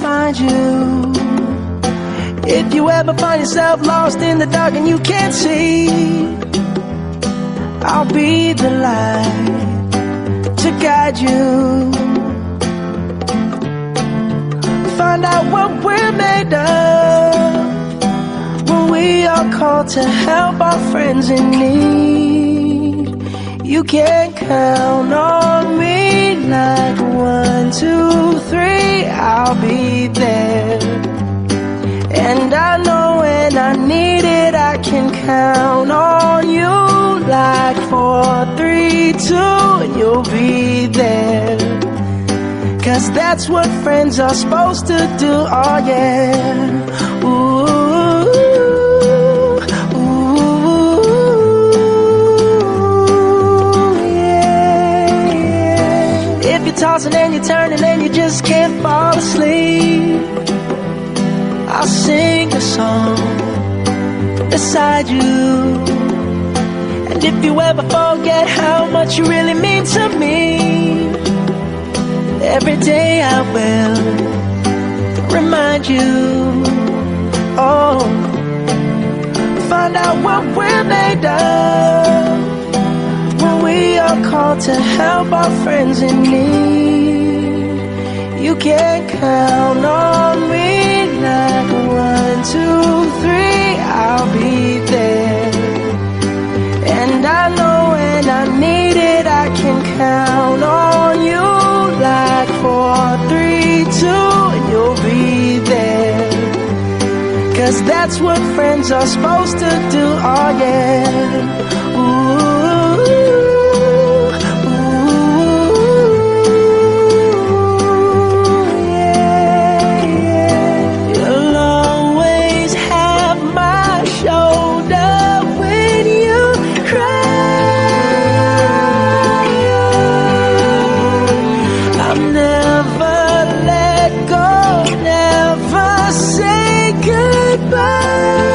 find you. If you ever find yourself lost in the dark and you can't see, I'll be the light to guide you. Find out what we're made of when we are called to help our friends in need. You can count on me like 1, 2, 3, I'll be there. And I know when I need it, I can count on you like 4, 3, 2, and you'll be there. 'Cause that's what friends are supposed to do, oh yeah. Ooh, ooh, yeah, yeah. If you're tossing and you're turning and you just can't fall asleep, I'll sing a song beside you. And if you ever forget how much you really mean to me, every day I will remind you. Oh, find out what we're made of when we are called to help our friends in need. You can count on me like 1, 2, 3, I'll be there. And I know when I need it, I can count on you like 4, 3, 2, and you'll be there. 'Cause that's what friends are supposed to do, oh yeah. Ooh, ooh, yeah, yeah. You'll always have my shoulder when you cry. I'll never let go, never say goodbye.